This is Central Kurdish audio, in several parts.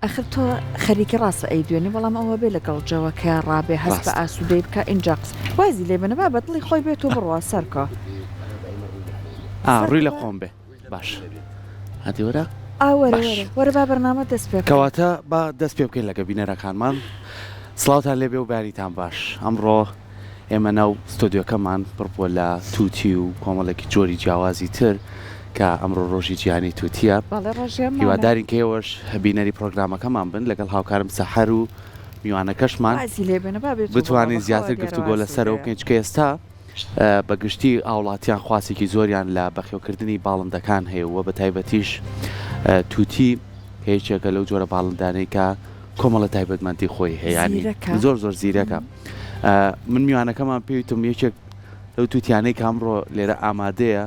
آخر تۆ خەریکی ڕاستە ئەی دوێنێ بەڵام ئەوە بێ لەگەڵ جەوەکە ڕابێ هەست بە ئاسوودەی بکە ئینجا قس وازی لێ بنەبا بە دڵی خۆی بێت و بڕوە سەرکە ڕووی لە قۆم بێ باش هاتی وەرە وەرە با بەرنامە دەست پێ کەواتە با دەست پێ بکەین لەگە بینەرەکانمان سڵاوتان لێبێ و باریتان باش ئەمڕۆ ئێمە ناو ستۆدیۆکەمان پڕبووە لە تووتی و کۆمەڵێکی جۆری جیاوازی تر کە ئەمڕۆ ڕۆژی گیانی تووتیە هیوادارین کێوەش بینەری پرۆگرامەکەمان بن لەگەڵ هاوکارم سەحەر و میوانەکەشمان بتوانین زیاتر گفتوگۆ لەسەرەوە بکەین چکە ئێستا بەگشتی ئاوڵاتیان خواسێکی زۆریان لە بەخێوکردنی باڵندەکان هەیەوە بە تایبەتیش تووتی هیچێکە لەو جۆرە باڵندانەی کە کۆمەڵە تایبەتمەندی خۆی هەیەیانی زۆر زیرەکە من میوانەکەمان پێویتم یەکێک لەو تووتیانەی کە ئەمڕۆ لێرە ئامادەیە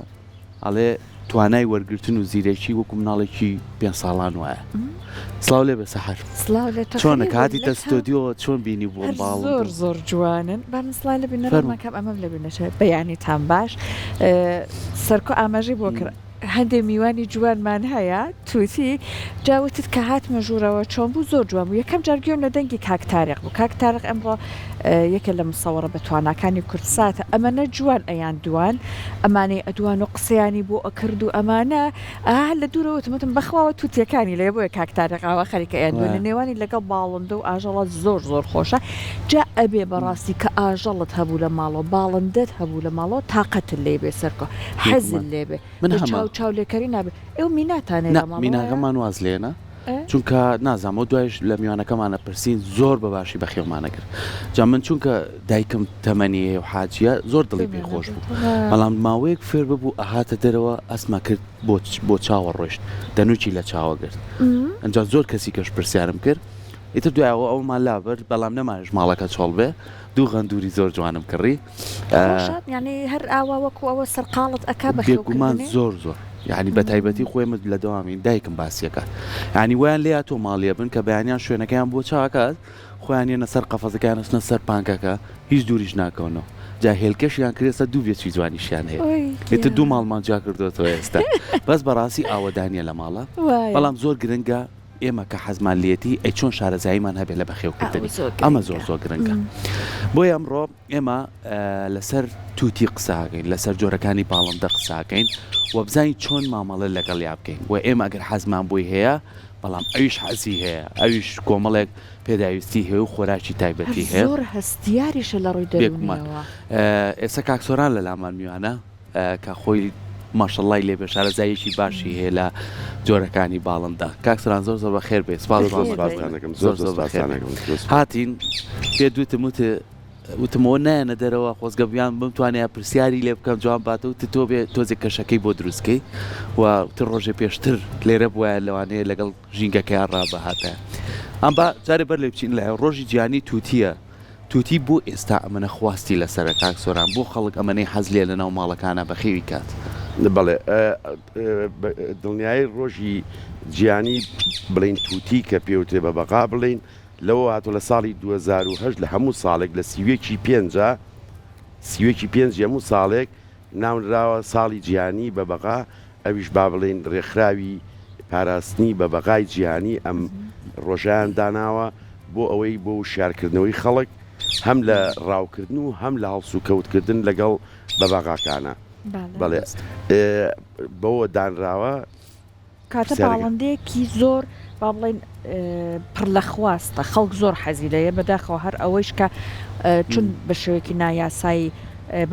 ئەڵێ توانای وەرگرتن و زیرەکی وەکو مناڵێکی 5 ساڵان وایە سڵاو لێ بە سەحەر چۆنە کاتیتە ستۆدیۆ چۆن بینی بۆ باڵ زۆر جوانن بانسڵای لە بینەرمەکەم ئەمەم لە بینەشێت بەیانیتان باش سەرکۆ ئاماژەی بۆ کرد هەندێک میوانی جوانمان هەیە تووتی جاوتت کە هاتمە ژوورەوە چۆن بوو زۆر جوان بوو یەکەم جارگیۆم لە دەنگی کاکتارێق بوو کاکتارێق ئەمڕۆ یەکە لە مسەوەڕە بە تواناکانی کورساتە ئەمەنە جوان ئەیان دوان ئەمانەی ئەدوان و قسەیانی بۆ ئەکرد و ئەمانە لە دوورەوەتمەتم بەخواوە تووتیەکانی لێ بۆیە کاکتارێقاوە خەریکە ئەیان دوێنە نێوانی لەگەڵ باڵندە و ئاژەڵات زۆر خۆشە جا ئەبێ بەڕاستی کە ئاژەڵت هەبوو لە ماڵەوە باڵندت هەبوو لە ماڵەوە تااقەت لێ بێ سەرکە حەزل لێ بێ چاو لێکەری نابێت ئێو میناتانێ میناگەمان واز لێنە چونکە نازانەوە دوایش لە میوانەکەمانە پرسین زۆر بەباشی بەخێومانە کرد جا من چونکە دایکم تەمەنیە و حاجیە زۆر دڵی پێ خۆش بوو بەڵام ماوەیەک فێر ببوو ئەهاتە دەرەوە ئەسما کرد بۆ چاوە ڕۆیشت دەنوچی لە چاوە گرت ئەنجا زۆر کەسی کەش پرسیارم کرد ئیتر دوایەوە ئەومان لابەر بەڵام نەمانش ماڵەکە چۆڵ بێ دوو غەندوری زۆر جوانم کڕی ینی هەر ئاوا وەکو ئەوە سەرقاڵت ئەک بێگومان زۆر یعنی بە تایبەتی خۆێمت لە دەوامی دایکم باسیەکە ینی ویان لێ تۆ ماڵیە بن کە بەیانیان شوێنەکەیان بۆ چاکات خۆیانە سەر قەفەزەکان نستە سەر پانکەکە هیچ دووریش ناکەونەوە جا هێلکەشیان کرێسە دوو بێکی جوانیشیان هەیە ئێتە دوو ماڵمان جا کردوەوە ئێستا بەس بەڕاستی ئاوەدانیە لە ماڵە بەڵام زۆر گرنگە ئێمە کە حەزمان لێتی ئەی چۆن شارەزاییمان هەبێت لە بەخێوکردنی ئەمە زۆر گرنگە بۆی ئەمڕۆ ئێمە لەسەر تووتی قساکەین لەسەر جۆرەکانی باڵندە قساکەین و بزانین چۆن مامەڵە لەگەڵ یا بکەین و ئێمە ئەگەر حەزمان بۆی هەیە بەڵام ئەویش حەزی هەیە ئەویش کۆمەڵێک پێداویستی هەیە و خۆراکی تایبەتی هەیە زۆر هەستیاریشە لە ڕووی دەرونەوە ئێستا کاکسۆران لە لامان میوانە کە خۆی ماشەڵڵای لێ بێ شارەزاییەکی باشی هەیە لە جۆرەکانی باڵندە کاکسۆران زۆر بە خێر بێ هاتین پێ دوتم وتمەوە نایەنە دەرەوە خۆزگە بیان بمتوانێت پرسیاری لێ بکەم جوان باتە و تۆ بێ تۆزێک کەشەکەی بۆ دروستکەی و تر ڕۆژێ پێشتر لێرە بواە لەوانەیە لەگەڵ ژینگەکەیان ڕابەهاتە ئەم با جارێ بەر لێ بچین لە ڕۆژی گیانی تووتیە تووتی بۆ ئێستا ئەمەە خواستی لەسەرە کاکسۆران بۆ خەڵک ئەمەەی حەز لێ لە ناو ماڵەکانە بەخێوی کات بەڵێ دڵنیایی ڕۆژی گیانی بڵین تووتی کە پێوتێ بە بەقا بڵین لەوە هاتوو لە ساڵی 2010 لە هەموو ساڵێک لە سیوێکی پێنج هەموو ساڵێک ناونراوە ساڵی گیانی بە بەقا ئەویش با بڵین ڕێکخراوی پاراستنی بە بەقای گیانی ئەم ڕۆژیان داناوە بۆ ئەوەی بۆ شارکردنەوەی خەڵک هەم لە ڕاوکردن و هەم لە هەڵسو کەوتکردن لەگەڵ بە بەقاکانە بەڵێ بەوە دانراوە کاتە باڵندەیەکی زۆر با بڵێن پڕ لە خواستە خەڵک زۆر حەزی لەیە بەداخەوە هەر ئەوەیش کە چون بە شێوەیەکی نایاسایی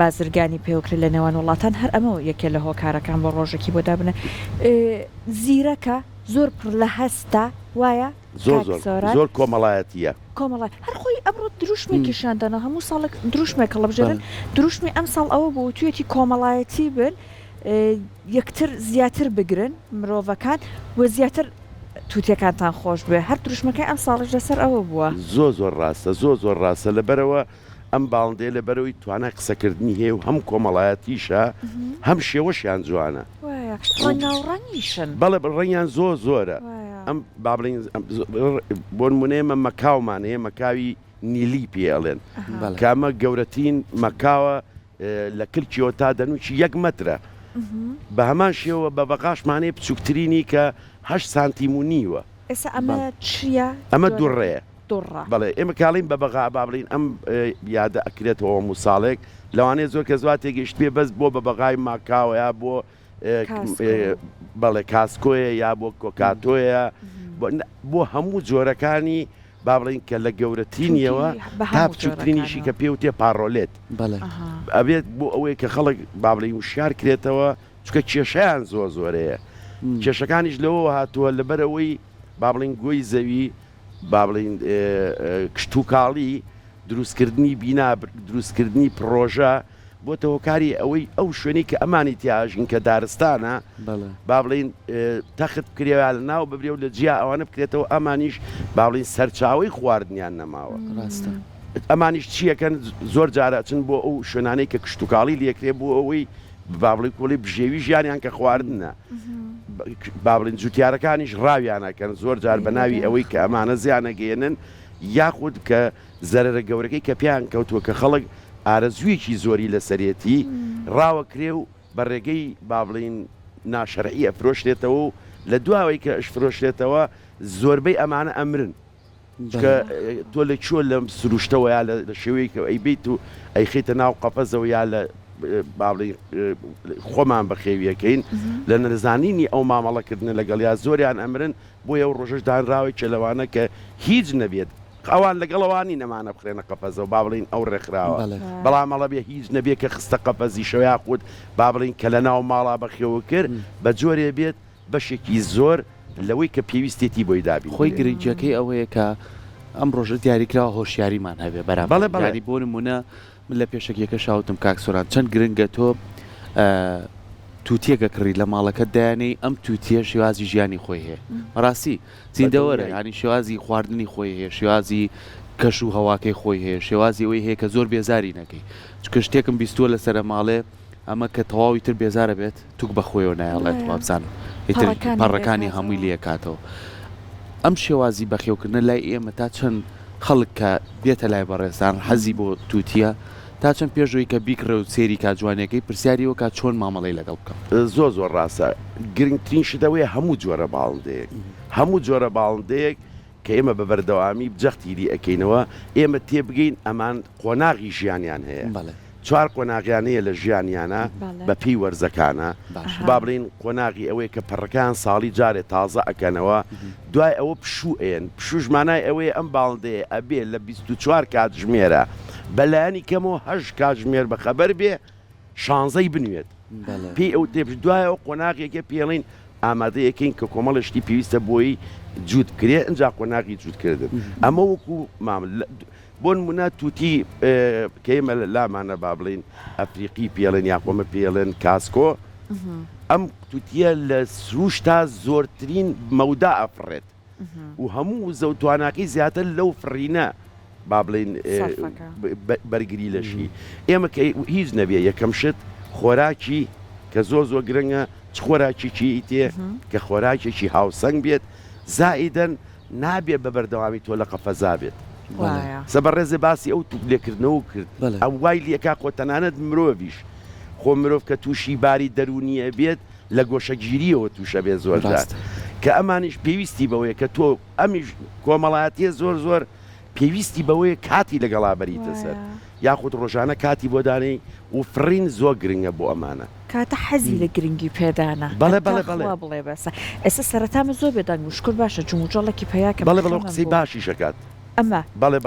بازرگانی پێوکرد لە نێوان وڵاتان هەر ئەمە یەکێ لە هۆکارەکان بۆ ڕۆژێکی بۆ دابنە زیرەکە زۆر پڕ لە هەستە وایە زۆر کۆمەڵایەتیە کۆمەڵای هەر خۆی ئەمڕۆ دروشمێکیشاندانە هەموو ساڵێک دروشمێکە لە بژێرن دروشمی ئەم ساڵ ئەوە بۆ توێتی کۆمەڵایەتی بن یەکتر زیاتر بگرن مرۆڤەکان و زیاتر تووتیەکانتان خۆش بێ هەر دروشمەکەی ئەم ساڵش لەسەر ئەوە بووە زۆر ڕاستە زۆر ڕاستە لەبەرەوە ئەم باڵندەیە لەبەرەوەی توانە قسەکردنی هەیە و هەم کۆمەڵایەتیشە هەم شێوەشیان جوانە ڕەنگاوڕەنگیشن بەڵێ ڕەنگیان زۆرە ئەم با بڵین بۆ نمونەیەمە مەکاومان هەیە مەکاوی نیلی پێڵێن کامە گەورەترین مەکاوە لە کلکیەوە تا دەنوچی 1 مەترە بە هەمان شێوە بە بەقاشمانەیە بچووکترینی کە 8 سانتیم و نیوە ئێستا ئەمە چییە؟ ئەمە دوڕێ دوڕە بەڵێ ئێمە کاڵین بە بەغا با بڵین ئەم یادە ئەکرێتەوە موساڵێک لەوانەیە زۆر کە زوات تێگەشت پێ بەس بۆ بە بەغای ماکاوەیە بۆ بەڵێ کاسکۆیە یا بۆ کۆکاتۆیە بۆ هەموو جۆرەکانی با بڵین کە لە گەورەترینیەوە تا بچووترینیشی کە پێ و تێ پارۆلێت ئەبێت بۆ ئەوەی کە خەڵک با بڵین وشار کرێتەوە چکە کێشەیان زۆرەیە کێشەکانیش لەوە هاتووە لەبەرەوەی با بڵین گۆی زەوی با بڵین کشت و کاڵی دروستکردنی بینا دروستکردنی پرۆژە بۆ هۆکاری ئەوەی ئەو شوێنی کە ئەمانی تیاژین کە دارستانە با بڵین تەخت بکرێوە لە ناو ببرێ و لە جیا ئەوانە بکرێتەوە ئەمانیش با بڵین سەرچاوی خواردنیان نەماوە ئەمانیش چیەکەن زۆر جارە چن بۆ ئەو شوێنانەی کە کشت و کاڵی لێکرێ بۆ ئەوەی با بڵین کۆڵی بژێوی ژیانیان کە خواردنە با بڵین جوتیارەکانیش ڕاویانەکەن زۆر جار بە ناوی ئەوەی کە ئەمانە زیانەگەێنن یاخود کە زەرەرە گەورەکەی کە پیان کەوتووە کە خەڵک ئارەزوویەکی زۆری لە سەرەتی ڕاوەکرێ و بە ڕێگەی با بڵین ناشەرعی ئەفرۆشرێتەوە و لە دواوەی کە ئەشفرۆشرێتەوە زۆربەی ئەمانە ئەمرن کە تۆ لە چۆ لەم سروشتەوە یا لە شێوەیە کە ئەیبیت و ئەیخیتە ناو قەپەزەوە یا لە باڵی خۆمان بەخێویەکەین لە نەزانینی ئەو مامەڵەکردن لەگەڵ یا زۆریان ئەمرن بۆ ئەو ڕۆژەش دانراوی چێلەوانە کە هیچ نەبێت ئەوان لەگەڵەوانی نەمانە بخرێنە قەپەزەوە با بڵین ئەو ڕێکخراوە بەڵام مەڵە بێ هیچ نەبێ کە خستە قەپەزی شەویا خود با بڵین کە لە ناو ماڵا بەخێوە کرد بە جۆرێ بێت بەشێکی زۆر لەوەی کە پێویستێتی بۆی دابی خۆی گرنگجەکەی ئەوەیە کە ئەم ڕۆژە دیاریکراوە هۆشیاریمان هەبێ بەرامبەر بۆ نمونە من لە پێشەکێکە شاوتم کاکسۆران چەند گرنگە تۆ تووتێکە کڕی لە ماڵەکە دایانەی ئەم تووتە شێوازی ژیانی خۆی هەیە ڕاستی زیندەوەرە ینی شێوازی خواردنی خۆی هەیە شێوازی کەش و هەواکەی خۆی هەیە شێوازی ئەوەی هەیە کە زۆر بێزاری نەکەی چکە شتێکم بیستووە لەسرە ماڵێ ئەمە کە تەواوی تر بێزارە بێت توک بەخۆیەوە نایڵێت وابزانم پەڕەکانی هەمووی لێ کاتەوە ئەم شێوازی بەخێوکردنە لای ئێمە تا چەند خەڵک کە بێتە لای بەڕێستان حەزی بۆ تووتە تا چەند پێشەوەی کە بیکڕە و سێری کاتجوانەکەی پرسیاریەوە کات چۆن مامەڵی لەگەڵ بکەم زۆر ڕاستە گرنگترین شتەوەی هەموو جۆرە باڵندەیەک هەموو جۆرە باڵندەیەک کە ئێمە بە بەردەوامی بجەختیری ئەەکەینەوە ئێمە تێبگەین ئەمان قۆناغی ژیانیان هەیە چوار قۆناغیانەیە لە ژیانیانە بە پێی وەرزەکانە با بڵین قۆناغی ئەوەیە کە پەڕەکان ساڵی جارێت تازە ئەکەنەوە دوای ئەوە پشوئێن پشوژمانای ئەوەیە ئەم باڵندەیە ئەبێ لە 24 کاتژمێرە بەلایانی کەمەوە 8 کاتژمێر بەخەبەر بێ شانزەی بنوێت پێی ئەو تێ دوای ئەو قۆناغێکە پێڵین ئامادەیەکەین کە کۆمەڵشتی پێویستە بۆی جووت کرێ ئەجا قۆناغی جووتکردن ئەمە وەکو مامل بۆ نمونە تووتی کەیمە لامانە با بڵین ئەفریقی پێڵێن یاخۆمە پێڵێن کاسکۆ ئەم تووتە لە سروشتا زۆرترین مەودا ئەفڕێت و هەموو زەوتواناکەی زیاتر لەو فڕینە با بڵین بەرگری لەشی ئێمە کە هیچ نەبێ یەکەم شت خۆراکی کە زۆر گرنگە چ خۆراکیی تێ کە خۆراکێکی هاوسەنگ بێت زائیدەن نابێ بە بەردەوامی تۆ لە قەفەزا بێت سەبەر ڕێزێ باسی ئەو توپ لێکردنەوە کرد ئەم وای لێکا خۆتەنانەت مرۆڤیش خۆ مرۆڤ کە تووشی باری دەرونیە بێت لە گۆشەگیریەوە تووشە بێت زۆرجار کە ئەمانیش پێویستی بەوەیە کە تۆ ئەمیش کۆمەڵایەتیە زۆر پێویستی بەوەیە کاتی لەگەڵا بەریتە سەر یاخود ڕۆژانە کاتی بۆ دانەی و فرین زۆر گرنگە بۆ ئەمانە کاتە حەزی لە گرنگی پێدانە بەڵێ بڵێ بەسە ئێستا سەرەتامە زۆر بێدان وشکر باشە جموجەڵێکی پیاکە بەڵێ قسەی باشی شکات ئەمە بەڵێ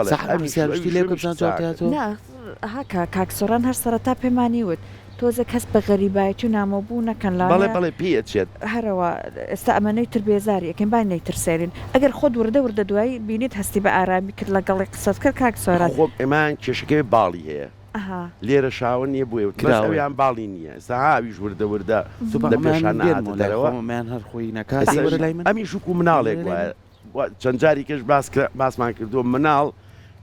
هاکە کاکسۆران هەر سەرەتا پێمانی وت تۆزە کەس بە غەریبایەتی و نامۆبوو نەکەن بەڵێ پێچێت هەرەوە ئێستا ئەمەنەی تر بێزاری یەکەم با نەیترسێرین ئەگەر خۆت وردە دوایی بینیت هەستی بە ئارامی کرد لەگەڵی قسەت کرد کاکسۆران خۆ ئێمان کێشەکەی باڵی هەیە لێرە شاون نییە بۆیان باڵی نییە ساویش وردە لە پێشان نادەرەوەمان هەر خۆی نەکات ئەمی شوکو مناڵێک وایە چەند جاری کەش باسمان کردو مناڵ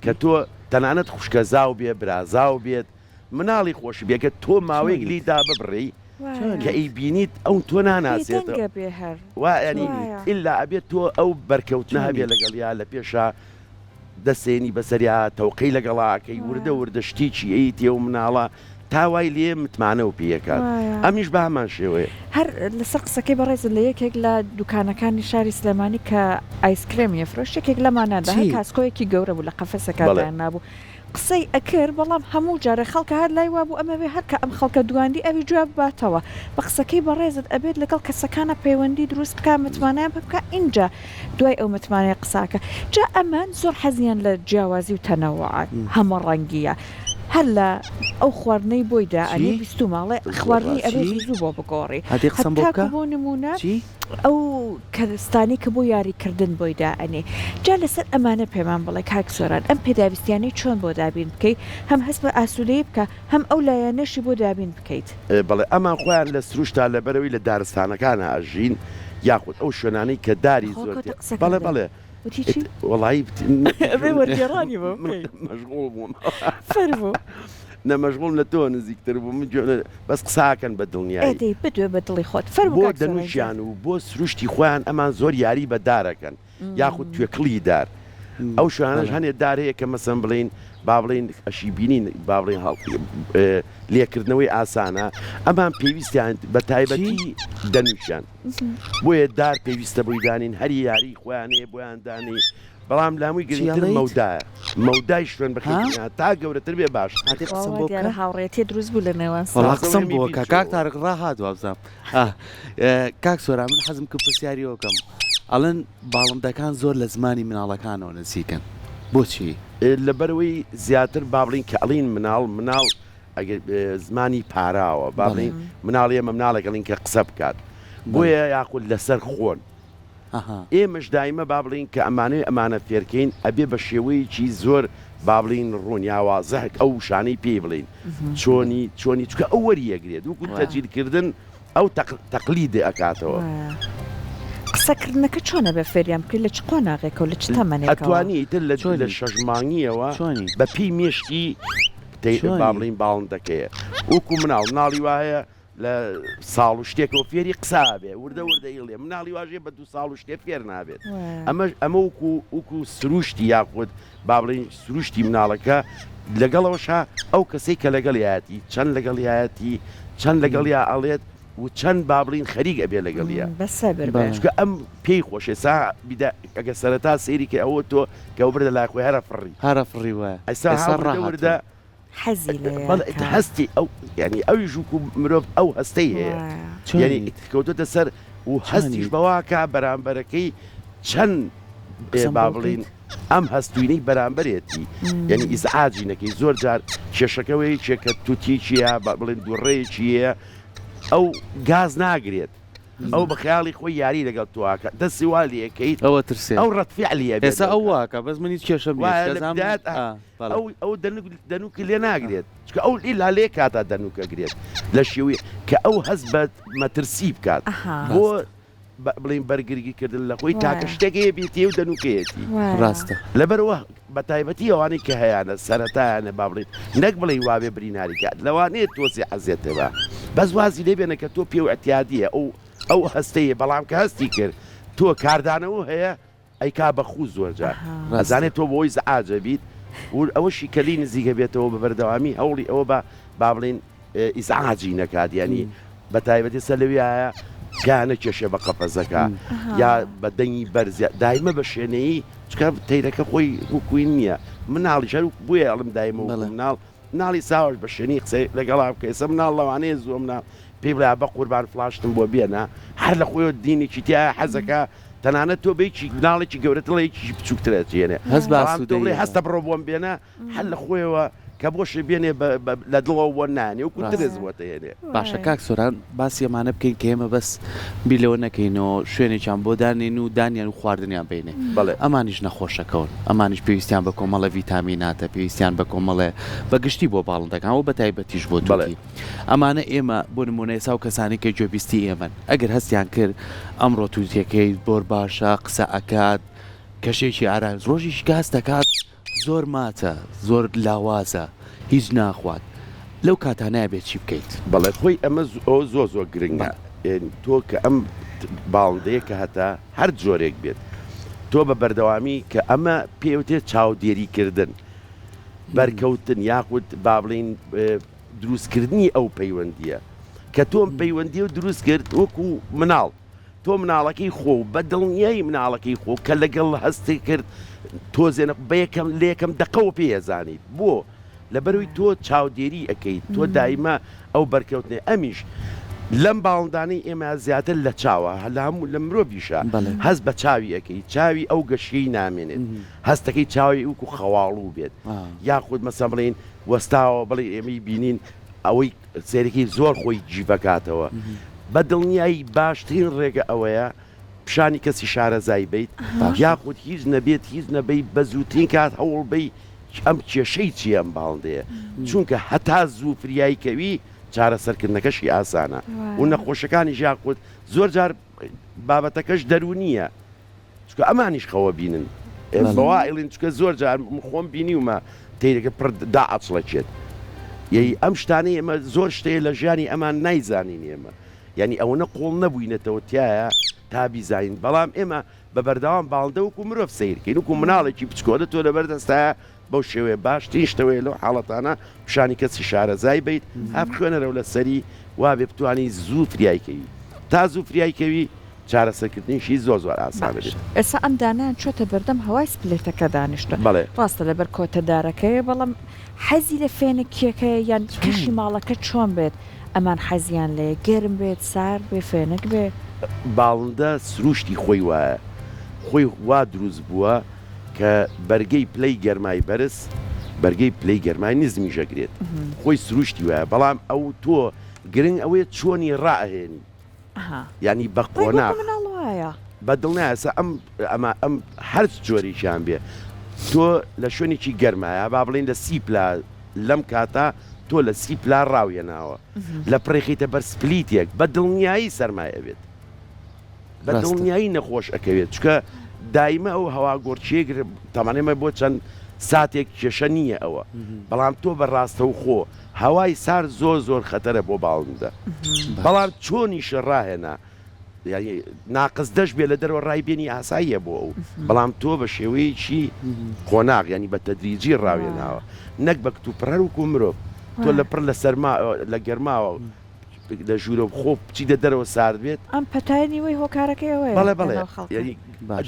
کە تۆ تەنانەت خوشکەزاو بێ برازاو بێت مناڵی خۆش بێکە تۆ ماوەیەک لیدا ببڕی کە ئەی بینیت ئەو تۆ ناناسێتە وایانی ئللا ئەبێت تۆ ئەو بەرکەوتنە هەبێ لەگەڵیا لە پێشە دەسێنی بەسەریا تەوقەی لەگەڵاکەی وردە شتێکی ئەی تێ و مناڵە تاوای لێ متمانە و پێکات ئەمیش بە هەمان شێوەیە هەر لەسەر قسەکەی بەڕێز لە یەکێک لە دوکانەکانی شاری سلێمانی کە ئایسکرێمی فرۆش یەکێک لەمانەدا هەر کاسکۆیەکی گەورە بوو لە قەفەسەکان نابوو قسەی ئەکرد بەڵام هەموو جارە خەڵکە هەر لای وابوو ئەمەوێ هەرکە ئەم خەڵکە دواندی ئەوی جواب باتەوە بە قسەکەی بەڕێزت ئەبێت لەگەڵ کەسەکانە پەیوەندی دروست بکە متمانیان بکە اینجا دوای ئەو متمانەیە قساکە جا ئەمان زۆر حەزیان لە جیاوازی و تەنەوعات هەموو ڕەنگیە هەر لە ئەو خواردنەی بۆیدا ئەنی بیست و ماڵێ خواردنی ئەبێت زوو بۆ بگۆڕی هەتا بۆ نمونە ئەو کەرستانی کە بۆ یاریکردن بۆیدا ئەنێ جا لەسەر ئەمانە پەیمان بڵێ کاک سۆران ئەم پێداویستیانەی چۆن بۆ دابین بکەیت هەم هەست بە ئاسوودەیە بکە هەم ئەو لایەنەشی بۆ دابین بکەیت بەڵێ ئەمان خۆیان لە سروشتا لەبەرەوەی لە دارستانەکانە ئاژین یاخود ئەو شوێنانەی کە داری زۆر بەڵێ بەڵێ وڵایی مەشغوڵ بووم فەرموو نەمەشغوڵ لە تۆ نزیکتر بوو من بەس قساکەن بە دڵنیایی بدوێ بە دڵی خۆت بۆ دەنووشیان و بۆ سروشتی خۆیان ئەمان زۆر یاری بە دارەکەن یاخود توێکڵی دار ئەو شوانەش هەنێ دارەیە کە مەسەن بڵین با بڵین ئەشی بینین با بڵین لێکردنەوەی ئاسانە ئەمان پێویستیان بە تایبەتی دەنووشیان بۆیە دار پێویستە بۆی دانین هەری یاری خۆیانەیە بۆیان دانی بەڵام لامووی گرنگتر مەودایە مەودای شوێن بەخێنیان تا گەورەتر بێ باش هاوڕێتی دروست بوو لە نێوان قسم بووە کە کاک تارق ڕاهات وابزام کاک سۆرا من حەزم کرد پرسیاریەوەکەم ئەڵێن باڵندەکان زۆر لە زمانی مناڵەکانەوە نزیکن بۆچی لەبەرەوەی زیاتر با بڵین کە ئەڵین مناڵ ئەگەر زمانی پاراوە با بڵین مناڵ ئێمە مناڵێکەڵین کە قسە بکات بۆیە یاخود لەسەر خۆن ئێمەش دایمە با بڵین کە ئەمانە فێرکەین ئەبێ بە شێوەیەکی زۆر با بڵین ڕوونیاوازەک ئەو شانەی پێی بڵین چۆنی چکە ئەو وەریەگرێت وەکو تەجیلکردن ئەو تەقلیدی ئەکاتەوە قسەکردنەکە چۆنە بە فێریان بکرێت لە چ قۆناغێکە و لە چ تەمەنێکەوە ئەتوانی تر لە شەژمانگیەوە بە پێی مێشتی با بڵین باڵندەکەیە وەکو مناڵی وایە لە ساڵ و شتێکەوە فێری قسابێ وردە ئیڵێ مناڵی واژێ بە 2 ساڵ و شتێ فێر نابێت ئەمە وەکو سروشتی یاخود با بڵین سروشتی مناڵەکە لەگەڵەوەشا ئەو کەسەی کە لەگەڵیاتی چەند لەگەڵیاتی چەند لەگەڵیا ئەڵێت و چەند با بڵین خەریک ئەبێ لەگەڵیە چکە ئەم پێی خۆشێ سا ئەگە سەرەتا سەیری کە ئەوە تۆ کە ئەو بردە لاخۆی هەرە فڕی وایە ئەستا وردە هەستی ئەو ینی ئەوی ژووک و مرۆڤ ئەو هەستەی هەیە ینی کەوتۆتە سەر و هەستیش بەواکە بەرامبەرەکەی چەند با بڵین ئەم هەستوینەی بەرامبەرێتی ینی ئیزعاجی نەکەی زۆر جار کێشەکەوەی چێکە تووتی چیە بڵین دووڕێیەکیە ئەو گاز ناگرێت ئەو بە خیاڵی خۆی یاری لەگەڵ تواکە دەستی وا لەکەیت ئەوە ترسێ ئەو ڕەتفعلیە ئێستا ئەو واکە بەس منی کێشە ئەو دەنووکی لێ ناگرێت چکە ئەو ئیلا لێ کاتا دەنووکەگرێت لە شێوی کە ئەو هەست بە مەترسی بکات بۆ بڵین بەرگریکردن لە خۆی تاکە شتێکەیە بێتی و دەنووکەیەتی ڕاستە لەبەرەوە بە تایبەتی ئەوانەی کە هەیەە سەرەتایانە با بڵین نەک بڵێ وابێ بریناری کات لەوانەیە تۆسی حەزێتەوە بەس وازی لێبێنە کە تۆ پێ و ئەتیادیە ئەو هەستەیە بەڵام کە هەستی کرد تۆ کاردانەوە هەیە ئەیکا بەخوو زۆرجار ئەزانێت تۆ بۆی زعاجە بیت ئەوەشی کەلی نزیکە بێتەوە بە بەردەوامی هەوڵی ئەوە با بڵین ئیزعاجی نەکات ینی بە تایبەتی سەر لەویایە گانە کێشێ بە قەپەزەکە یا بە دەنگی بەرزە دایمە بە شوێنەیە چکە تەیرەکە خۆی وەکوی نییە مناڵی شەر بۆیە ئەڵم دایمە مناڵی ساوەش بە شوێنی قسەی لەگەڵا بکەیسە مناڵ لەوانەیە زۆر مناڵ پێی بڵا بە قوربان فلاشتم بۆ بێنە هەر لە خۆی دینێکی تیا حەزەکە تەنانەت تۆ بێکی مناڵێکی گەورەتڵەیەکی بچووکترێت جێنێ هەستە بڕۆ بۆم بێنە هەر لە خۆیەوە کە بۆشە بێنێ لە دڵەوە بۆ نانێ وکو ترێزوەتە هێنێ باشە کاک سۆران باسی ئەمانە بکەین کە ئێمە بەس بیلەوە نەکەینەوە شوێنێکیان بۆ دانێن و دانیان و خواردنیان بینێ ئەمانیش نەخۆشەکەون ئەمانیش پێویستیان بە کۆمەڵە ڤیتامیناتە پێویستیان بە کۆمەڵێ بەگشتی بۆ باڵندەکان و بە تایبەتیش بۆ دڵی ئەمانە ئێمە بۆ نمونە ئێسا و کەسانی کە گوێبیستی ئێمەن ئەگەر هەستیان کرد ئەمڕۆ تووتەکەی بۆر باشە قسە ئەکات کەشێکی ئاراز ڕۆژیش گاز دەکات زۆر ماتە زۆر لاوازە هیچ ناخوات لەو کاتانایە بێت چی بکەیت بەڵێ خۆی ئەمە زۆر گرنگە تۆ کە ئەم باڵندەیە کە هەتا هەر جۆرێک بێت تۆ بە بەردەوامی کە ئەمە پێوتێت چاودێریکردن بەرکەوتن یاخود با بڵین دروستکردنی ئەو پەیوەندیە کە تۆم پەیوەندی و دروست کرد وەکو مناڵ تۆ مناڵەکەی خۆ بە دڵنیایی مناڵەکەی خۆ کە لەگەڵ هەستی کرد تۆزێنە بەیەکەم لێکم دقەوە پێزانیت بۆ لەبەروی تۆ چاودێری ئەەکەیت تۆ دایما ئەو بەرکەوتنێ ئەمیش لەم باڵندانەی ئێمە زیاتر لە چاوە لە هەموو لە مرۆڤیشە هەست بە چاوی ئەەکەی چاوی ئەو گەشەی نامێنێت هەستەکەی چاوی وکو خەواڵوو بێت یاخود مەسە بڵێن وەستاوە بڵێ ئێمەی بینین ئەوەی سێرەی زۆر خۆی جیبەکاتەوە بە دڵنیایی باشترین ڕێگە ئەوەیە پیشانی کەسی شارەزای بیت یاخود هیچ نەبێت هیچ نەبەی بە زووترین کات هەوڵ بی ئەم کێشەی چی ئەم باڵندەیە چونکە هەتا زوو فریایکەوی چارەسەرکردنەکەشی ئاسانە و نەخۆشەکانی ژاقوت زۆر جار بابەتەکەش دەرونیە چکە ئەمانیش خەوە بینن بەوائڵین چکە زۆر جار خۆم بینی ومە تێرەکە پڕ داعەچڵەچێت یعنی ئەم شتانەی ئێمە زۆر شتەیە لە ژیانی ئەمان نایزانین ئێمە یعنی ئەوەنە قۆڵ نەبووینەتەوە تایە تا بیزانین بەڵام ئێمە بە بەردەوام باڵندە وکو مرۆڤ سیرکەین وکو مناڵێکی بچکۆدە تۆ لەبەردەستایە بەو شێوەیە باشترین شتەوەی لەو حاڵەتانە پیشانی کەسی شارەزای بیت هەف خوێنەرەوە لە سەری وا بێ بتوانی زوو فریایکەوی تا زوو فریایکەوی چارەسەرکردنیشی زۆر زۆر ئاسانە بێت ئێستا ئەم دانیان چۆتە بەردەم هەوای سپلێتەکە دانیشتە ڕاستە لەبەر کۆتەدارەکەیە بەڵام حەزی لە فێنکیەکەی یان کەشی ماڵەکە چۆن بێت ئەمان حەزیان لێ گەرم بێت سار بێ فێنک بێ باڵندە سروشتی خۆی وایە خۆی وا دروست بووە کە بەرگەی پلەی گەرمای بەرز بەرگەی پلەی گەرمای نزمی ژەگرێت خۆی سروشتی وایە بەڵام ئەو تۆ گرنگ ئەوەیە چۆنی ڕائهێنی ینی بە قۆناغ بەدڵ نایسە ئەم هەرچ جۆریشیان بێ تۆ لە شوێنێکی گەرمایە با بڵێن لە سیپلا لەم کاتە تۆ لە سیپلا ڕاوێناوە لە پڕێخیتە بەر سپلیتێک بە دڵنیایی سەرمایە بێت بە دڵنیایی نەخۆش ئەەکەوێت چکە دایمە ئەو هەوا گۆرچێک تەمانێمە بۆ چەند ساتێک کێشە نییە ئەوە بەڵام تۆ بەڕاستە و خۆ هەوای سار زۆر زۆر خەتەرە بۆ باڵندە بەڵام چۆنیشە ڕاهێنا ناقص دەش بێ لە دەرەوە ڕایبێنی ئاساییە بۆ ئەو بەڵام تۆ بە شێوەیەکی قۆناغ ینی بە تەدریجی ڕاوێناوە نەک بە کتوپڕەر وکو مرۆڤ تۆ لە پڕ لە سەرما لە گەرماوە لە ژوورە خۆ بچیدە دەرەوە سارد بێت ئەم پەتایانی وی هۆکارەکەیەوە بەڵێ بەڵێ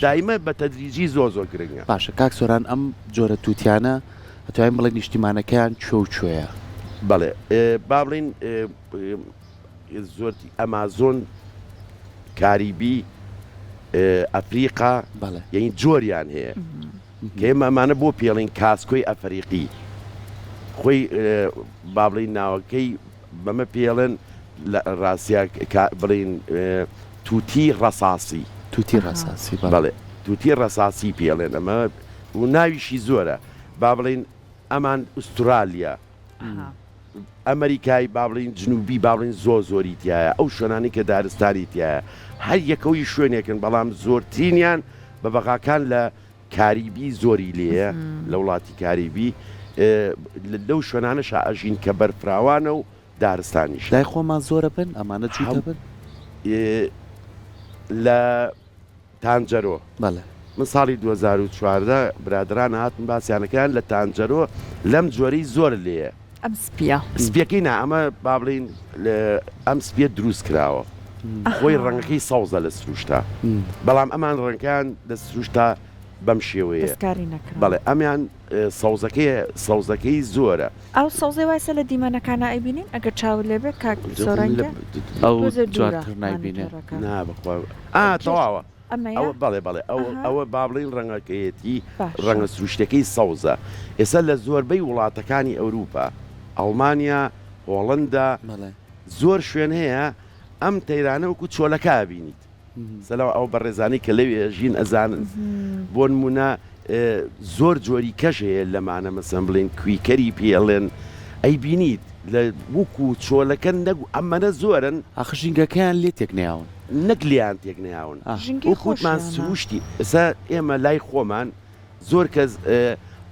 دایمە بە تەدریجی زۆر زۆر گرنگە باشە کاک سۆران ئەم جۆرە تووتیانە ئەتوانین بڵێ نیشتیمانەکەیان کوێیە بەڵێ با بڵین زۆر ئەمازۆن کاریبی ئەفریقا یعنی جۆریان هەیە کە ئێمە ئەمانە بۆ پێڵین کاسکۆی ئەفریقی خۆی با بڵین ناوەکەی بەمە پێڵێن لە ڕاستیا بڵین تووتی ڕەساسی تووتی ڕەساسی بەڵێ تووتی ڕەساسی پێڵێن ئەمە و ناویشی زۆرە با بڵین ئەمان ئوسترالیا ئەمریکای با بڵین جنوبی با بڵین زۆری تایە ئەو شوێنانی کە دارستانی تایە هەر یەکەوەی شوێنێکن بەڵام زۆرترینیان بە بەغاکان لە کاریبی زۆری لێیە لە وڵاتی کاریبی لەو شوێنانە شائژین کە بەرفراوانە و دارستانیش لای خۆمان زۆرە بن ئەمانە جوتە بن لە تانجەرۆ بەڵێ من ساڵی 2014 برادران هاتن باسییانەکان لە تانجەرۆ لەم جۆرەی زۆر لێیە ئەم سپیە سپیەکەی نا ئەمە با بڵین ئەم سپیە دروست کراوە خۆی ڕەنگەکەی سەوزە لە سروشتا بەڵام ئەمان ڕەنگەکان لە سروشتا بەم شێوەیە بەڵێ ئەمیان سەوزەکەی زۆرە ئەو سەوزەی وایسە لە دیمەنەکانە ئەیبینین ئەگەر چاو لێبێ کاک سۆرەنگە ئەو جواتر نایبینێ نابخوا تەواوە بەڵێ بەڵێ ئەوە با بڵین ڕەنگەکەیەتی ڕەنگە سروشتەکەی سەوزە ئێستا لە زۆربەی وڵاتەکانی ئەوروپا ئەڵمانیا هۆڵەندا زۆر شوێن هەیە ئەم تەیرانە وەکو چۆلەکە بینیت سەلەوە ئەو بەڕێزانی کە لەوێ ژین ئەزانن بۆ نمونە زۆر جۆری کەش هەیە لەمانە مەسەن بڵێن کویکەری پێڵێن ئەی بینیت لە وەکو چۆلەکە نەگو ئەمەنە زۆرن ئاخژینگەکەیان لێ تێک ناون نەک لیان تێک ناون وەکوتمان سروشتی ئەسا ئێمە لای خۆمان زۆر کەس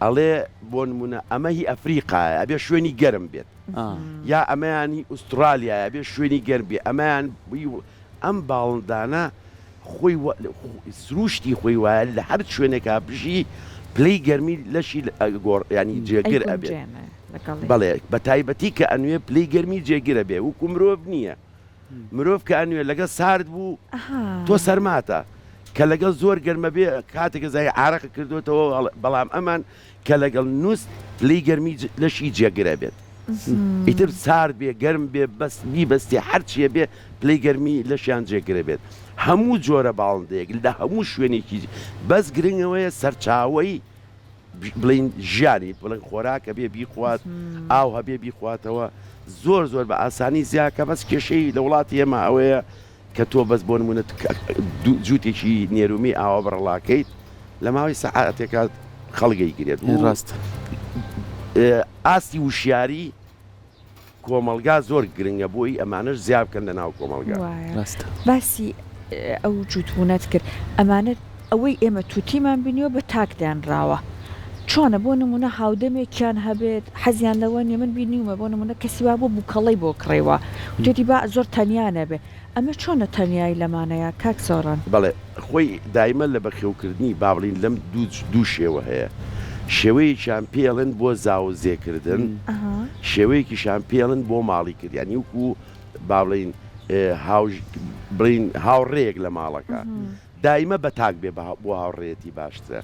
ئەڵێ بۆ نمونە ئەمە هی ئەفریقایە ئەبێ شوێنی گەرم بێت یا ئەمەیانی ئوسترالیایە بێ شوێنی گەرم بێ ئەمەیان ئەم باڵندانە خۆی سروشتی خۆی وایە لە هەر شوێنێکا بژی پلەی گەرمی لەشی ینی جێگر ئەبێت بەڵێ بە تایبەتی کە ئەنوێ پلەی گەرمی جێگیرە بێ وکو مرۆڤ نییە مرۆڤ کە ئەنوێ لەگە سارد بوو تۆ سەرماتە کە لەگەڵ زۆر گەرمە بێ کاتێکە زای عارەقە کردوێتەوە بەڵام ئەمان کە لەگەڵ نووست پلەی گەرمی لەشی جێگرە بێت ئیتر سارد بێ گەرم بێ بەستی بەستی هەرچیە بێ پلەی گەرمی لەشیان جێگرە بێت هەموو جۆرە باڵندەیەک لە هەموو شوێنێکی بەس گرنگەوەیە سەرچاوی بڵین ژیانی بڵێن خۆراکە بێ بیخوات ئاو هەبێ بیخواتەوە زۆر زۆر بە ئاسانی زیاکە بەس کێشەی لە وڵاتی ئێمە ئەوەیە کە تۆ بەس بۆ نمونە جووتێکی نێرومی ئاوا بڕڵاکەیت لە ماوەی سەعاتێکە خەڵگەی گرێت ڕاست ئاستی وشیاری کۆمەلگا زۆر گرنگە بۆی ئەمانش زیاد بکەن لە ناو کۆمەلگا ڕاستە باسی ئەو جووتبوونەت کرد ئەمانە ئەوەی ئێمە تووتیمان بینیوە بە تاکدانراوە چۆنە بۆ نمونە هاودەمێکیان هەبێت حەزیان لەوە نیە من بینیومە بۆ نمونە کەسی وا بۆ بووکەڵی بۆ کڕێەوە جێتی با زۆر تەنیانە بێ ئەمە چۆنە تەنیایی لەمانەیە کاک زۆران بەڵێ خۆی دایمە لە بەخێوکردنی با بڵین لەم دوو شێوە هەیە شێوەیەکیان پێڵن بۆ زاوزێکردن شێوەیەکیشان پێڵن بۆ ماڵی کردیان وکو با بڵین بڵین هاوڕێیەک لە ماڵەکە دایمە بە تاک بێ بۆ هاوڕێتی باشترە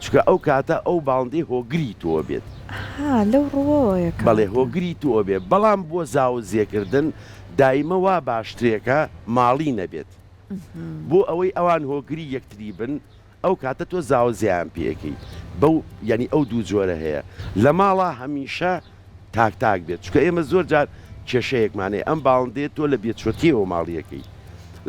چکە ئەو کاتە ئەو باڵندەی هۆگری تۆ بێت لەو ڕۆیە بەڵێ هۆگری تۆ بێ بەڵام بۆ زاوزێکردن دایمە وا باشترێکە ماڵی نەبێت بۆ ئەوەی ئەوان هۆگری یەکتری بن ئەو کاتە تۆ زاوزیان پێەکەی بەو یعنی ئەو دوو جۆرە هەیە لە ماڵە هەمیشە تاک بێت چکە ئێمە زۆر جار کێشەیەکمانەیە ئەم باڵندێت تۆ لە بێچۆتیەوە ماڵیەکەی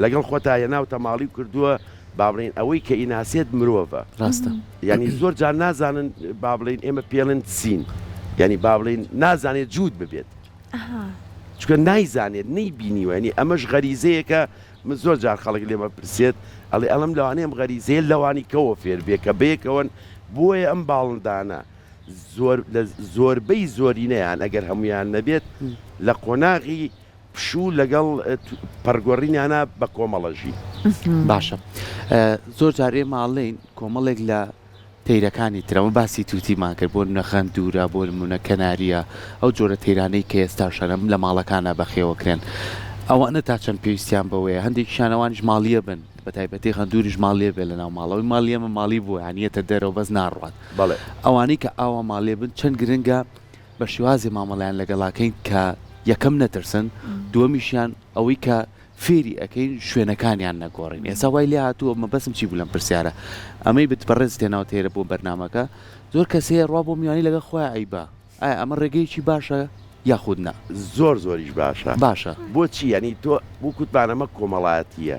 لەگەڵ خۆتایە ناوتە ماڵی کردووە با بڵین ئەوەی کە ئیناسێت مرۆڤە ڕاستە ینی زۆر جار نازانن با بڵین ئێمە پێڵن سین ینی با بڵین نازانێت جوود ببێت چکە نایزانێت نەیبینیوە ینی ئەمەش غەریزەیەکە من زۆر جار خەڵک لێمە پرسێت ئەڵێ ئەڵم لەوانەیەم غەریزەیە لەوانی کەەوە فێر بێ کە بەیەکەوەن بۆیە ئەم باڵندانە زۆربەی زۆرینەیان ئەگەر هەمویان نەبێت لە قۆناغی پشوو لەگەڵ پەرگۆڕینیانە بە کۆمەڵەژی باشە زۆر جارێ ماڵین کۆمەڵێک لە تەیرەکانی ترەوە باسی تووتیمان کرد بۆ نە خەندورە بۆ نمونە کەناریە ئەو جۆرە تەیرانەی کە ئێستا شەرم لە ماڵەکانە بەخێوەکرێن ئەوانە تا چەند پێویستیان بەوەیە هەندێک شانەوانیش ماڵیە بن بە تایبەتی خەندوریش ماڵێ بێ لە ناو ماڵەوەی ماڵیەمە ماڵی بووە هەنیەتە دەرەوە بەس ناڕوات بەڵێ ئەوانەی کە ئاوا ماڵێ بن چەند گرنگە بە شێوازی مامەڵیان لەگەڵاکەین کە یەکەم نەترسن دووەمیشیان ئەوەی کە فێری ئەەکەین شوێنەکانیان نەگۆڕین ئێستا وای لێ هاتووە مە بەسم چی بوو لەم پرسیارە ئەمەی بتبڕێز تێناو تێرە بۆ بەرنامەکە زۆر کەسەیە ڕوا بۆ میوانی لەگە خۆیان ئەیبا ئایا ئەمە ڕێگەیەکی باشە یاخودنا زۆریش باشە باشە بۆچی ینی تۆ بۆ کوتبانەمە کۆمەڵایەتیە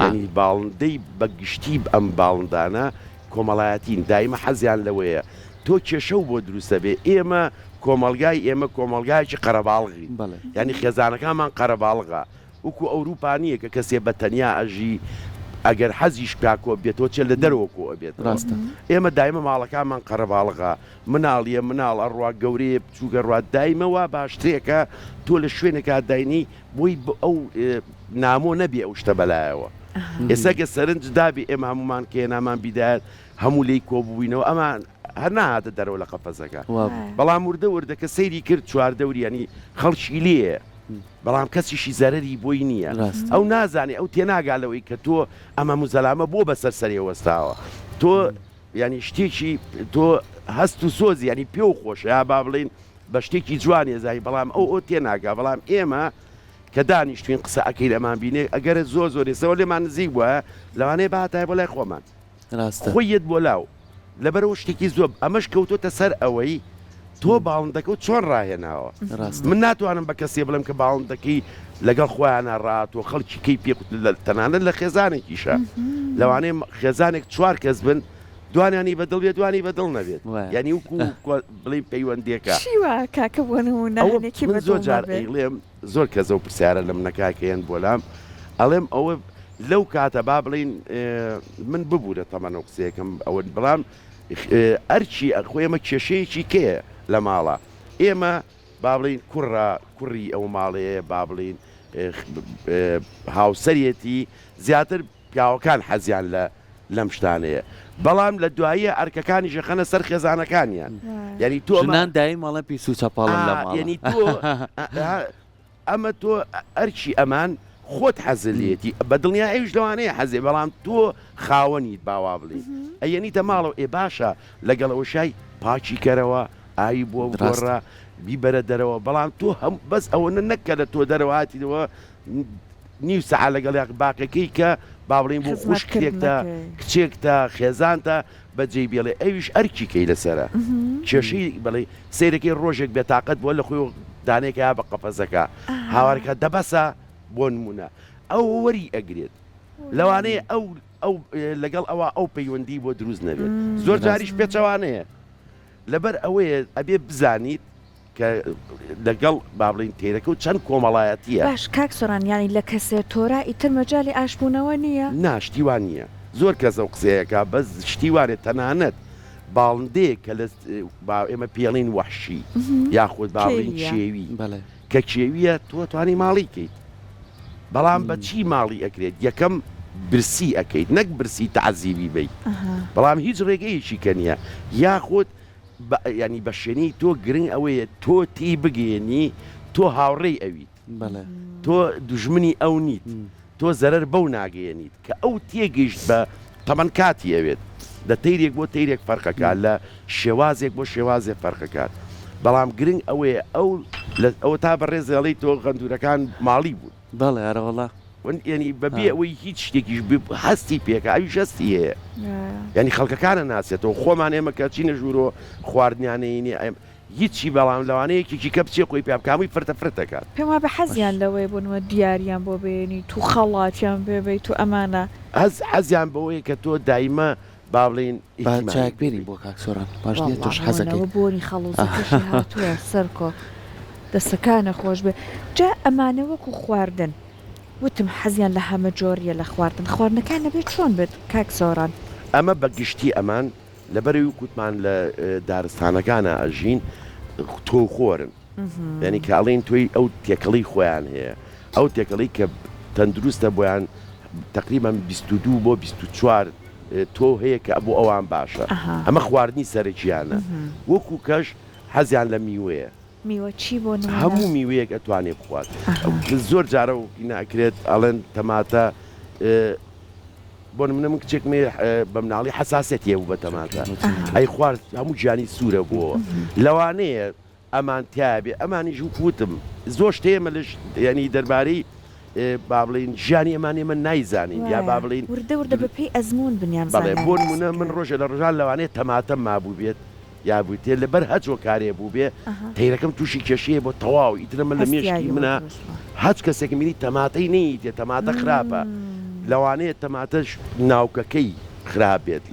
ینی باڵندەی بەگشتی ئەم باڵندانە کۆمەڵایەتین دایمە حەزیان لەوەیە تۆ کێشە و بۆ دروستە بێ ئێمە کۆمەلگای ئێمە کۆمەلگایکی قەرەباڵغی ینی خێزانەکانمان قەرەباڵغا وەکو ئەوروپانیە کە کەسێ بە تەنیا ئەژی ئەگەر حەزیش پیاکۆ بێتەوە چێ لە دەرەوە کۆ بێت ڕاستە ئێمە دایمە ماڵەکانمان قەرەباڵغا مناڵیە مناڵ ئەڕوا گەورەیە بچووگە ڕات دایمەوە باشترێکە تۆ لە شوێنێکا داینی بۆی ئەو نامۆ نەبێ ئەو شتە بەلایەوە ئێساگە سەرنج دابی ئێمە هەمومان کێ نامان بیدایەت هەموو لی کۆبووینەوە ئەمان هەر نهاتە دەرەوە لە قەفەزەکە بەڵام وردەکە سەیری کرد چواردەوری ینی خەڵکی لێە بەڵام کەسیشی زەرری بۆی نییە ئەو نازانێ ئەو تێناگالەوەی کە تۆ ئەمە مزەلامە بۆ بەسەر سەری وەستاوە تۆ ینی شتێکی تۆ هەست و سۆزی ینی پێ و خۆشە یا با بڵین بە شتێکی جوانێ زای بەڵام ئەو تێناگا بەڵام ئێمە کە دانیشتوین قسە ئەەکەی لەمان بینێ ئەگەرە زۆر ێسەوە لێمان نزیک بووە لەوانەیە بەهاتای بۆ لای خۆمان خۆیت بۆ لاو لەبەرەوە شتێکی زۆر ئەمەش کەوتۆتە سەر ئەوەی تۆ باڵندەکە چۆن ڕاهێناوە من ناتوانم بە کەسێ بڵم کە باڵندەکەی لەگەڵ خۆیانە ڕاتوە خەڵکی کەی پێ تەنانەت لە خێزانێکیشە لەوانەیە خێزانێک چوار کەس بن دوانیانی بەدڵ بێت دوانی بەدڵ نەبێت ینی وکو بڵین پەیوەندێکە کاکە بۆنەوەکی من زۆر جار ئەیڵێم زۆر کەس ئەو پرسیارە لەم نەکاکەیان بۆلام ئەڵێم ئەوە لەو کاتە با بڵین من ببوورە تەمەنە قسەیەکەم ئەوە بەڵام ئەرچی ئەخۆ ئێمە کێشەیەکی کێ لە ماڵە ئێمە با بڵین کوڕی ئەو ماڵەیە با بڵین هاوسەرەتی زیاتر پیاوەکان حەزیان لە لەم شتانەیە بەڵام لە دواییە ئەرکەکانی ژەخەنە سەر خێزانەکانیان یعنی تۆ ژنان دایم ماڵە پیس و چەپاڵن لە ماڵ یعنی تۆ ئەمە تۆ ئەرچی ئەمان خۆت حەزلێتی بە دڵنیا ئەوش لەوانەیە حەزێ بەڵام تۆ خاوەنیت باوا بڵێ ئەیەنیتە ماڵەوە ئێ باشە لەگەڵەوە شای پاچی کەرەوە ئاوی بۆ گۆڕە بیبەرە دەرەوە بەڵام تۆ هەم بەس ئەوەنە نەکە لە تۆ دەرەوەهاتیەوە نیو سەعات لەگەڵ باقەکەی کە با بڵێن بۆ خوشکێکتە کچێکتە خێزانتە بەجێ بێڵێ ئەویش ئەرکی کەی لەسرە کێشەی بڵێ سیرەکەی ڕۆژێک بێتاقەت بۆ لە خۆی دانێکە یا بە قەپەزەکە هاوارەکە دەبەسە بۆ نمونە ئەو وەری ئەگرێت لەوانەیە ئەو لەگەڵ ئەوە ئەو پەیوەندی بۆ دروست نەبێت زۆر جاریش پێچەوانەیە لەبەر ئەوەیە ئەبێ بزانیت کە لەگەڵ با بڵین تێرەکە و چەند کۆمەڵایەتیە باش کاک سۆران ینی لە کەسێ تۆرە ئیتر مەجای ئاشبوونەوە نییە ناشتیوان نییە زۆر کەسە و قسەیەکە بەس شتیوانێت تەنانەت باڵندەیە کە لە ئێمە پێڵین وەحشی یاخود باڵین شێوی کە کێویە تۆ توانی ماڵی کەیت بەڵام بە چی ماڵی ئەکرێت یەکەم برسی ئەەکەیت نەک برسی تەعزیبی بیت بەڵام هیچ ڕێگەیەکی کە نییە یاخود ینی بە شوێنی تۆ گرنگ ئەوەیە تۆ تی بگەێنی تۆ هاوڕێی ئەویت تۆ دوژمنی ئەو نیت تۆ زەرەر بەو ناگەیەنیت کە ئەو تێگەیشت بە تەمەەن کاتی ئەوێت لە تەیرێک بۆ تەیرێک فەرقەکات لە شێوازێک بۆ شێوازێک فەرقەکات بەڵام گرنگ ئەوەیە ئەو تا بەڕێزەڵی تۆ غەندورەکان ماڵی بوون بەڵێ ئەرەوەڵا ینی بەبێ ئەوەی هیچ شتێکیش هەستی پێکە ئەوی هەستی هەیە ینی خەڵکەکانە ناسێتەوە خۆمان ئێمە کە چینە ژوورۆ خواردنیانەیە هیچی بەڵام لەوانەیەکێکی کە بچێ خۆی پێبکامی فرتە فرتەکات پێم وابە حەزیان لەوەی بوونەوە دیاریان بۆ بێنی تو خەڵاتیان بێبیت تو ئەمانە حەزیان بەوەیە کە تۆ دایمە با بڵین چاک بێنی بۆ کاک سۆران باش نیە تۆش حەزەکەی بۆنی خەڵوزەکەشی هاتووە سەرکۆ دەستەکانە خۆش بێ جا ئەمانە وەکو خواردن وتم حەزیان لە هەمە جۆریە لە خواردن خواردنەکان نەبێت چۆن بێت کاک سۆران ئەمە بە گشتی ئەمان لەبەرەوەی کووتمان لە دارستانەکانە ئەژین تۆ خۆرن یعنی کە ئەڵێن تۆی ئەو تێکەڵی خۆیان هەیە ئەو تێکەڵی کە تەندروستە بۆیان تقریبان 22 بۆ 24 تۆ هەیە کە بۆ ئەوان باشە ئەمە خواردنی سەرەکییانە وەکو کەش حەزیان لە میوەیە میوە چی بۆ هەموو میوەیەک ئەتوانێت بخوات زۆر جارە و ناکرێت ئەڵێن تەماتە بۆ من من کچێکمێ بە مناڵی حساسەتیە بوو بە تەماتە ئەی خوارد هەموو گیانی سوورە بووە لەوانەیە ئەمان تیابێ ئەمانیش وکوتم زۆر شتێمە لەش ینی دەربارەی با بڵین ژیانی ئەمانێمە نایزانین یا با بڵین وردە بە پێی ئەزمون بنیان بەڵێ بۆ نمونە من ڕۆژە لە ڕژان لەوانەیە تەماتەم مابوو بێت یا بوویتێ لەبەر هەچۆ کارێ بوو بێ تەیرەکەم تووشی کێشەیە بۆ تەواو ئیترەمە لە مێشکی منە هەچ کەسێک میری تەماتەی نیتێ تەماتە خراپە لەوانەیە تەماتەش ناوکەکەی خراپ بێت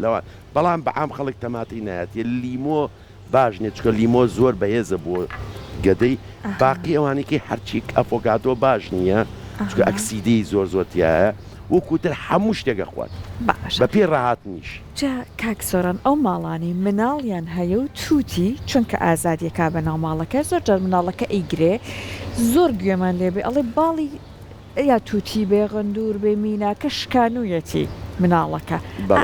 بەڵام بەعام خەڵک تەماتی نایەت لیمۆ باش نیە چکە لیمۆ زۆر بەهێزە بۆ گەدەی باقی ئەوانێکی هەرچی ئەفۆکاتۆ باش نییە چکە ئەکسیدی زۆر زۆرتیایە وەکوتر هەموو شتێکە خوات بە پێ ڕاهات نیش جا کاک سۆران ئەو ماڵانی مناڵیان هەیە و تووتی چونکە ئازادیەکە بە ناوماڵەکە زۆر جار مناڵەکە ئەیگرێ زۆر گوێمان لێبێ ئەڵێ باڵی یا تووتی بێ غندور بێ میناکە شکانوویەتی مناڵەکە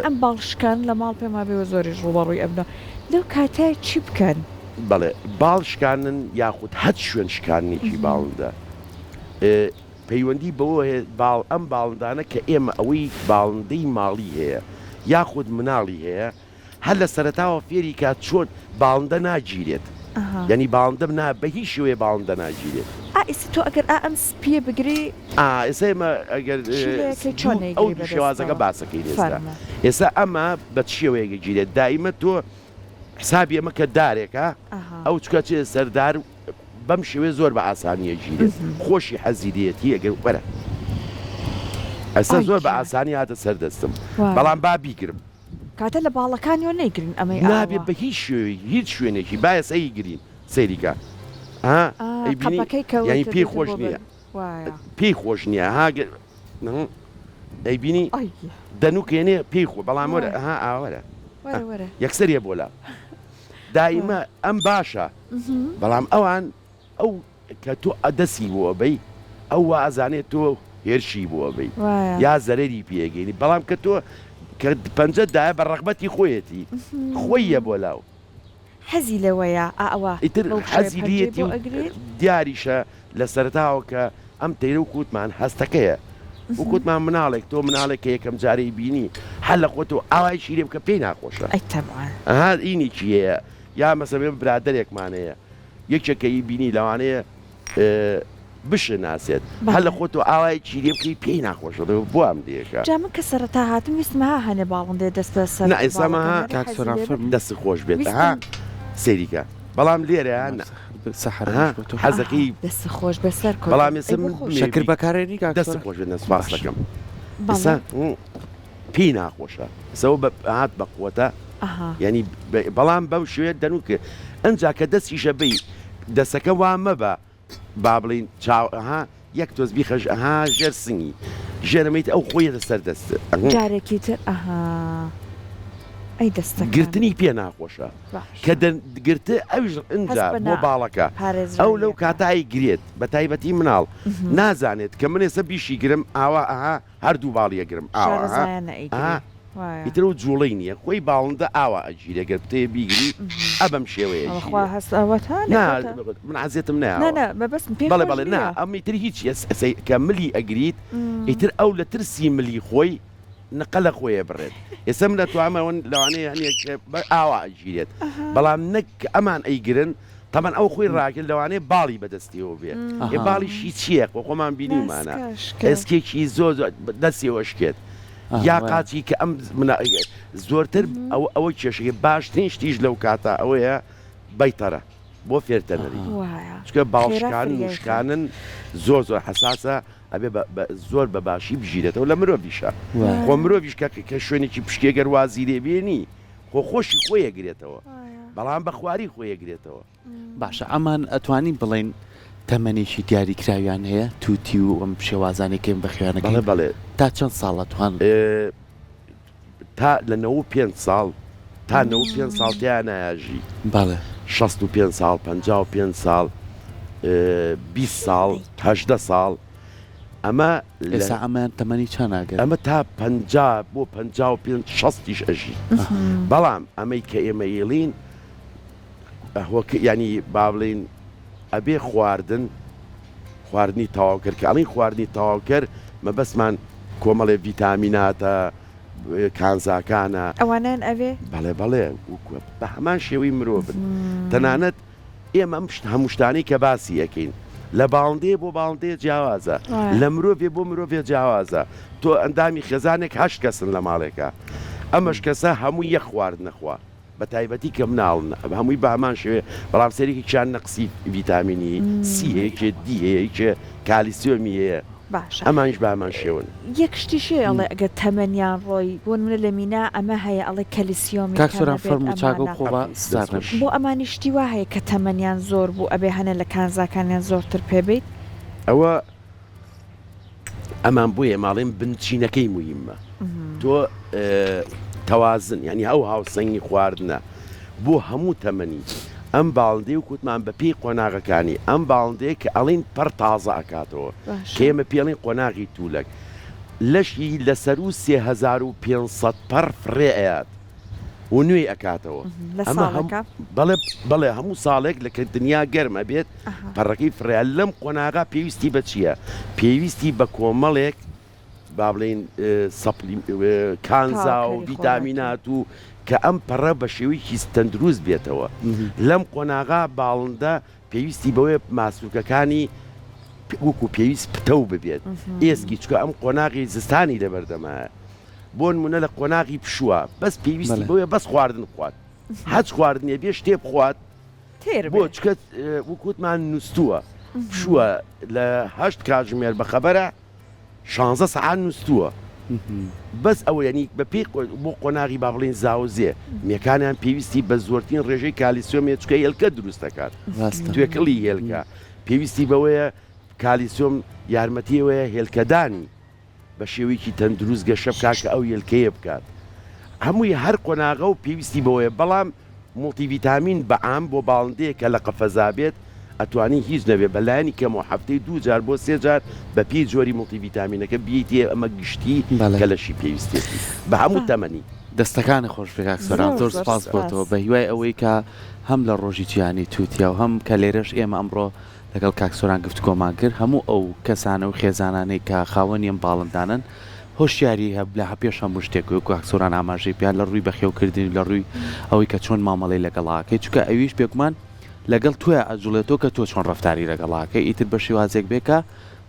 ئەم باڵشکان لە ماڵ پێما بێەوە زۆری ڕوبەڕووی ئەبنەوە لەو کاتای چی بکەن؟ بەڵێ باڵ شکانن یاخود هەت شوێن شکانێکی باڵندە پەیوەندی بەوە هەیە ئەم باڵندانە کە ئێمە ئەوەی باڵندەی ماڵی هەیە یاخود مناڵی هەیە هەر لە سەرەتاوە فێری کات چۆن باڵندە ناگیرێت یعنی باڵندەم بە هیچ شوێ باڵندە ناگیرێت ئیسە تۆ ئەگەر ئەم سپیە بگری ئێستا ئێمە ئەگەر ئەو شێوازەکە باسەکەی ئێستا ئێستا ئەمە بە شێوەیەگە گیرێت دائیمە تۆ حسابی ئەمە کە دارێکە ئەو چکە چێ سەردار بەم شێوێ زۆر بە ئاسانیە گیرێت خۆشی حەزیرێتی ئەگەر وەرە ئەستا زۆر بە ئاسانی هاتە سەردەستم بەڵام با بیگرم کاتە لە باڵەکانیەوە نەیگرین ئەمەی نابێت بە هیچ شوێ هیچ شوێنێکی باە سەی گرین سەیریکە ینی پێی خۆش نییە پێی خۆش نییە ئەیبینی دەنوکێنێ پێی خۆ بەڵام وەرە ئاوەرە یەکسەریە بۆ لا دائیمە ئەم باشە بەڵام ئەوان ئەو کە تۆ ئەدەسی بووە بەی ئەو ئازانێت تۆ هێرشی بووە بەی یا زەرەری پێگەینی بەڵام کە تۆ کە پەنجەدایە بە ڕەغبەتی خۆیەتی خۆیە بۆ لاو حەزی لەوەیە ئەوە ئیتر حەزی لێتی دیاریشە لە سەرتاوە کە ئەم تەیرە و کووتمان هەستەکەیە وکوتمان مناڵێک تۆ مناڵێک کە یەکەم جارەی بینی هەر لە خۆتۆ ئاوای شیرێ بکە پێی ناخۆشە ئەها ئینی چیەیە یا مەسەبێ برادەرێکمانەیە یەکێکەکەی بینی لەوانەیە بشە ناسێت هەر لە خۆتۆ ئاوای چیرێ بکەی پێی ناخۆشە بۆ ئەم دێکە جا من کە سەرەتا هاتم ویستمەها هەنێ باڵندێ دەستە سەر ئێسامەها دەستی خۆش بێت ها سێریکە بەڵام لێرە حەزەکەی دەست خۆش بەسەر بەڵام شکر بەکارێنی دەست خۆش بێت نەسپاس دەکەم پێی ناخۆشە سەوە هات بە قوتە ینی بەڵام بەو شوێت دەنوکە ئەنجا کە دەستیشە بی دەستەکە وا مەبە با بڵین چاوها یەک تۆز بیخەژ ئەها ژێر سنگی ژێرەمەیت ئەو خۆیە لەسەر دەستە جارێکی تر ئەی دەستە گرتنی پێ ناخۆشە کە گرتە ئەوش ئەنجا بۆ باڵەکە ئەو لەو کاتایی گرێت بە تایبەتی مناڵ نازانێت کە من ێستا بیشی گرم ئاوا ئەها هەردوو باڵیە گرم ئاوا ئیتر و جوڵی نییە خۆی باڵندە ئاوا ئەگیرە گەر بتەیە بیگری ئەبەم شێوەیە من عزیێتم بەڵێ بەڵێ نا ئەمیتر هیچ کە ملی ئەگریت ئیتر ئەو لە ترسی ملی خۆی نقە لە خۆیە بڕێت ئێستا من دەتوانمەوە لەوانەیە هەنێک ئاوا ئەگیرێت بەڵام نەک ئەمان ئەیگرن تەمان ئەو خۆی ڕاکرد لەوانەیە باڵی بەدەستیەوە بێت ێ باڵیشی چییە خۆمان بینیمانە ئێسکێکی زۆر دەستیەوە شکێت یا قاچی کە ئەم زۆرتر ئەوە کێشەیە باشترین شتیش لەو کاتە ئەوەیە بەیتەرە بۆ فێرتەنەری چکە باوشکان وشکانن زۆر زۆر حساسە ئەبێ زۆر بە باشی بژیرێتەوە لە مرۆڤیشە خۆ مرۆڤیش کە شوێنێکی پشکێگەر وازیرێ بێنی خۆشی خۆیەگرێتەوە بەڵام بە خواری خۆیەگرێتەوە باشە ئەمان ئەتوانین بڵێن تەمەنێکی دیاریکراویان هەیە تووتی و ئەم شێوازانێکم بەخێوانەکە بەڵێ تا چەند ساڵە توان تا لە 95 ساڵ تا 95 ساڵ تیان نایاژی بەڵێ 65 ساڵ 55 ساڵ 20 ساڵ 18 ساڵ ئەمە ئێستا ئەمان تەمەنی چەند ناگەن ئەمە تا 50 بۆ 55 60 ئەژی بەڵام ئەمەی کە ئێمە ئێڵین ینی با بڵین ئەبێ خواردنی تەواوکرد کە ئەڵین خواردنی تەواوکرد مەبەستمان کۆمەڵێ ڤیتامیناتە کانزاکانە ئەوانیان ئەوێ بەڵێ بە هەمان شێوەی مرۆڤن تەنانەت ئێمە هەموو شتانەی کە باسی یەکەین لە باڵندەیە بۆ باڵندەیە جیاوازە لە مرۆڤێ بۆ مرۆڤێ جیاوازە تۆ ئەندامی خێزانێک 8 کەسن لە ماڵێکە ئەمەش کەسە هەمووی یەک خوارد نەخوا بە تایبەتی کە مناڵن هەمووی بە هەمان شوێ بەڵام سەرێکی چیان نەقسی ڤیتامینی سی هەیەکێ دی هەیەکێ کالیسیۆمی هەیە ئەمانش بە هەمان شێون یەک شتیشێ ئەڵێ ئەگەر تەمەنیان ڕۆی بۆ منە لە مینا ئەمە هەیە ئەڵێ کەلیسیۆمی کاکسۆران فەرمو چاگە و خۆبە بۆ ئەمانی شتی وا هەیە کە تەمەنیان زۆر بوو ئەبێ هەنە لە کانزاکانیان زۆرتر پێبیت ئەوە ئەمان بۆیە ماڵێن بنچینەکەی مویممە تۆ تەوازن ینی ئەو هاوسەنگی خواردنە بۆ هەموو تەمەنی ئەم باڵندەی و کووتمان بە پێی قۆناغەکانی ئەم باڵندەیە کە ئەڵین پەر تازە ئەکاتەوە کێمە پێڵین قۆناغی توولەک لەشی لەسەر و 3500 پەر فڕێئات و نوێی ئەکاتەوە بەڵێ هەموو ساڵێک لە دنیا گەرمە بێت پەڕەکەی فڕێ لەم قۆناغا پێویستی بە چییە؟ پێویستی بە کۆمەڵێک با بڵین کانزا و ڤیتامینات و کە ئەم پەڕە بە شێوەیەکی تەندروست بێتەوە لەم قۆناغا باڵندە پێویستی بەوەی ماسوولکەکانی وەکو پێویست پتە و ببێت ئێسکی چکە ئەم قۆناغی زستانی لەبەردەمایە بۆ نمونە لە قۆناغی پشووە بەس پێویستی بەوەیە بەس خواردن خوات هەچ خواردنێ بێ شتێ بخوات بۆ چکە وکوتمان نووسووە پشووە لە 8 کاتژمێر بەخەبەرە 16 سەعات نووسووە بەس ئەوە ینی بە پێی بۆ قۆناغی با بڵێن زاوزێ میەکانیان پێویستی بە زۆرترین ڕێژەی کالیسیۆمێ چکە هێلکە دروست دەکات توێکڵی هێلکە پێویستی بەوەیە کالیسیۆم یارمەتیەوەیە هێلکەدانی بە شێوەیەکی تەندروست گەشە بکات کە ئەو هێلکەیە بکات هەمووی هەر قۆناغە و پێویستی بەوەیە بەڵام مڵتیڤیتامین بەعام بۆ باڵندەیە کە لە قەفەزا بێت ئەتوانی هیچ نەبێ بەلایانی کەمەوە هەفتەی 2 جار بۆ 3 جار بە پێی جۆری مڵتیڤیتامینەکە بیتێ ئەمە گشتی کە لەشی پێویستێتی بە هەموو تەمەنی. دەستەکانی خۆش پێکاکسۆران زۆر سپاس بۆتەوە بە هیوای ئەوەی کە هەم لە ڕۆژی جیهانی تووتیا و هەم کە لێرەش ئێمە ئەمڕۆ لەگەڵ کاکسۆران گفتگۆمان کرد هەموو ئەو کەسانە و خێزانانەی کە خاوەنیم باڵندانن هۆشیاری هەب لە پێش هەموو شتێک و کاکسۆران ئاماژەی پیان لە ڕووی بەخێوکردنی لە ڕووی ئەوەی کە چۆن مامەڵی لەگەڵاکەی چکە ئەویش پێکمان لەگەڵ توە ئەجوڵێتەوە کە تۆ چۆن ڕفتاری لەگەڵاکەی ئیتر بە شێوازێک بێکە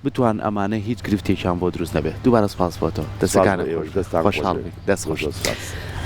بتوان ئەمانە هیچ گرفتێکیان بۆ دروست نەبێت دووبارە سپاس بۆتەوە دەستەکانە خۆشحاڵ دەست خۆش.